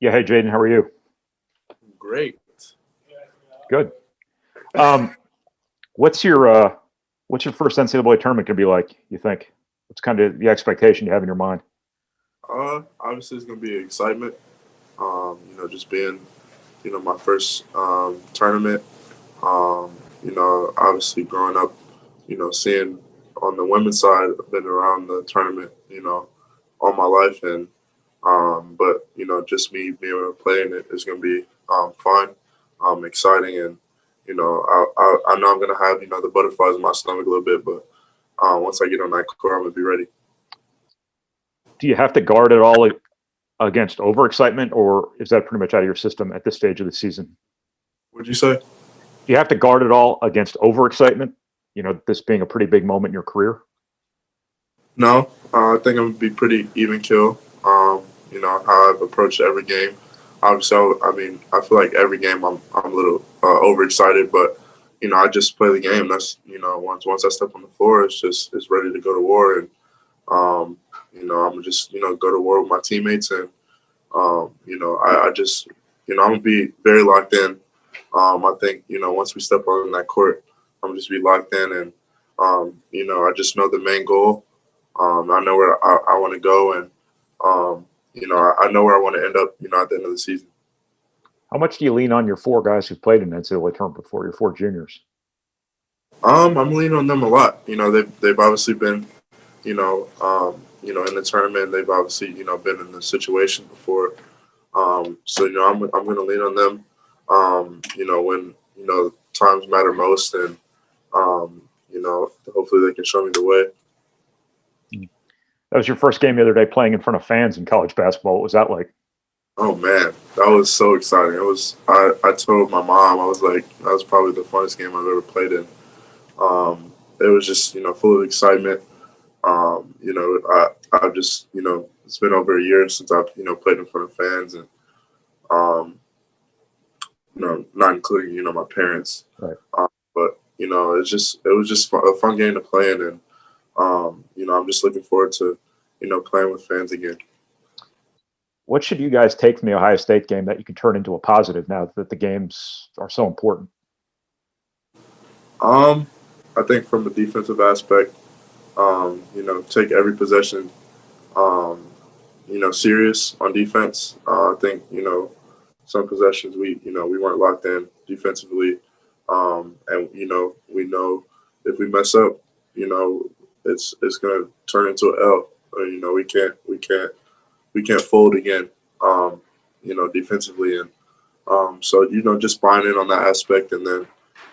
Yeah. Hey, Jaden, how are you? Great. Good. Um, what's your what's your first NCAA tournament gonna be like? You think? What's kind of the expectation you have in your mind? Obviously, it's gonna be excitement. Just being, my first tournament. Obviously growing up, seeing on the women's side, I've been around the tournament, all my life, and but just me being able to play in it is gonna be fun, exciting, and I know I'm gonna have the butterflies in my stomach a little bit, but once I get on that court, I'm gonna be ready. Do you have to guard at all against overexcitement, or is that pretty much out of your system at this stage of the season? What'd you say? Do you have to guard at all against overexcitement? This being a pretty big moment in your career. No, I think I'm gonna be pretty even kill. How I've approached every game. Obviously, I feel like every game I'm a little overexcited, but I just play the game. That's once I step on the floor, it's ready to go to war, and I'm gonna just go to war with my teammates, and I just I'm gonna be very locked in. I think once we step on that court, I'm gonna just be locked in, and I just know the main goal. I know where I want to go, and I know where I want to end up. At the end of the season. How much do you lean on your four guys who've played in NCAA tournament before, your four juniors? I'm leaning on them a lot. They've obviously been, in the tournament. They've obviously, been in the situation before. So I'm going to lean on them. When times matter most, and hopefully they can show me the way. That was your first game the other day playing in front of fans in college basketball. What was that like? Oh man, that was so exciting. It was. I told my mom, I was like, that was probably the funnest game I've ever played in. It was just full of excitement. I've just it's been over a year since I've played in front of fans, and um, not including my parents. Right. But it was just a fun game to play in, and I'm just looking forward to playing with fans again. What should you guys take from the Ohio State game that you can turn into a positive now that the games are so important? Um, I think from the defensive aspect, take every possession, um, serious on defense. I think some possessions we weren't locked in defensively, and we know if we mess up, it's gonna turn into an L. We can't fold again. Defensively, and so just buying in on that aspect, and then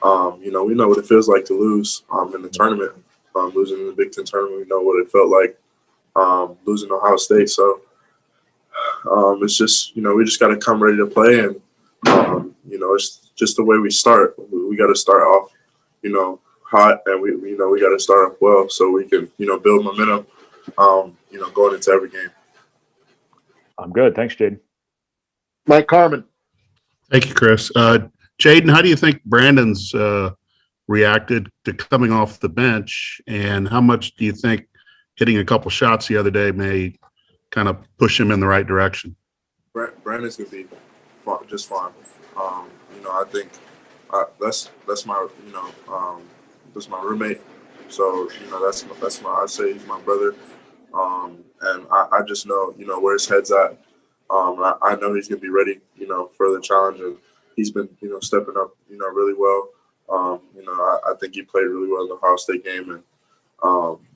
we know what it feels like to lose in the tournament, losing in the Big Ten tournament. We know what it felt like losing Ohio State. So it's just we just got to come ready to play, and it's just the way we start. We got to start off hot, and we got to start off well so we can build momentum going into every game. I'm good. Thanks, Jaden. Mike Carmen. Thank you, Chris. Jaden, how do you think Brandon's reacted to coming off the bench, and how much do you think hitting a couple shots the other day may kind of push him in the right direction? Brandon's gonna be just fine. I think that's my that's my roommate. So that's my I say he's my brother, and I just know where his head's at. I know he's gonna be ready for the challenge, and he's been stepping up really well. I think he played really well in the Ohio State game, and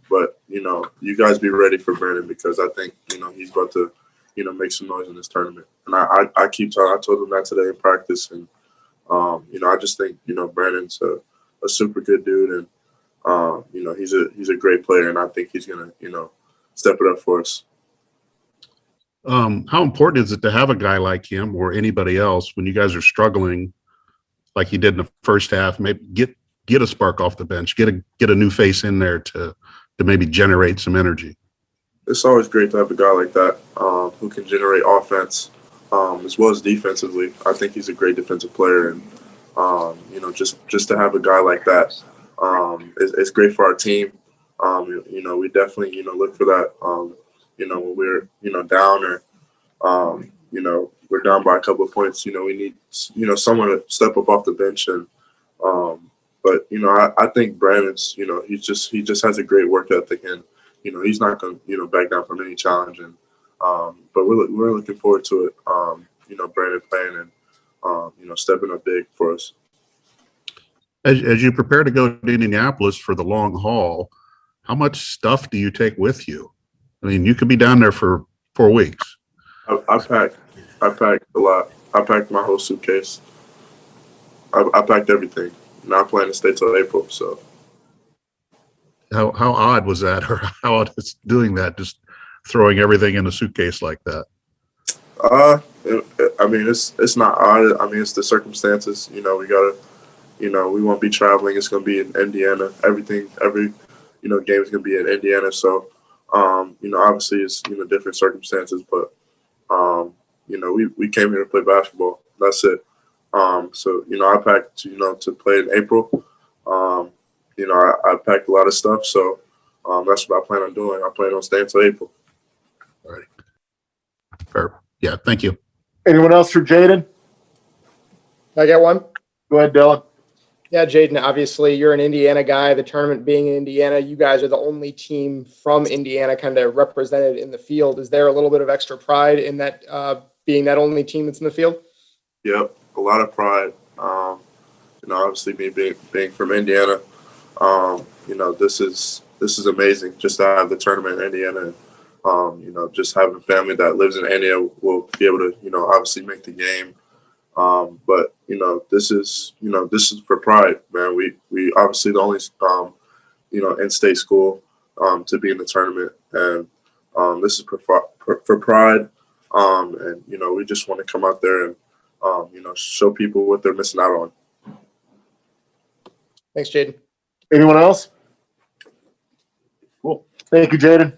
but you guys be ready for Brandon, because I think he's about to make some noise in this tournament. And I keep telling. I told him that today in practice, and I just think Brandon's a super good dude, and he's a great player, and I think he's gonna step it up for us. How important is it to have a guy like him or anybody else when you guys are struggling, like you did in the first half? Maybe get a spark off the bench, get a new face in there to maybe generate some energy. It's always great to have a guy like that who can generate offense as well as defensively. I think he's a great defensive player, and just to have a guy like that is great for our team. We definitely look for that. When we're down, or we're down by a couple of points, you know, we need, you know, someone to step up off the bench. And but you know, I think Brandon's, you know, he just has a great work ethic, and you know, he's not going to, you know, back down from any challenge. And but we're looking forward to it. You know, Brandon playing and you know, stepping up big for us. As you prepare to go to Indianapolis for the long haul, how much stuff do you take with you? I mean, you could be down there for 4 weeks. I packed a lot. I packed my whole suitcase. I packed everything. Not planning to stay till April. So How odd was that, or how odd is doing that, just throwing everything in a suitcase like that? I mean, it's not odd. I mean, it's the circumstances. You know, we gotta. You know, we won't be traveling. It's gonna be in Indiana. Every you know, game is gonna be in Indiana. So, you know, obviously it's, you know, different circumstances, but you know, we came here to play basketball. That's it. So, you know, I packed, you know, to play in April. You know, I packed a lot of stuff. So that's what I plan on doing. I plan on staying till April. All right. Fair. Yeah. Thank you. Anyone else for Jaden? I got one. Go ahead, Dylan. Yeah, Jaden, obviously you're an Indiana guy. The tournament being in Indiana, you guys are the only team from Indiana kind of represented in the field. Is there a little bit of extra pride in that being that only team that's in the field? Yep, a lot of pride. You know, obviously me being from Indiana, you know, this is amazing just to have the tournament in Indiana. And, you know, just having a family that lives in Indiana will be able to, you know, obviously make the game. But you know, this is for pride, man. We obviously the only you know, in-state school to be in the tournament, and this is for pride. And you know, we just want to come out there and you know, show people what they're missing out on. Thanks, Jaden. Anyone else? Cool. Thank you, Jaden.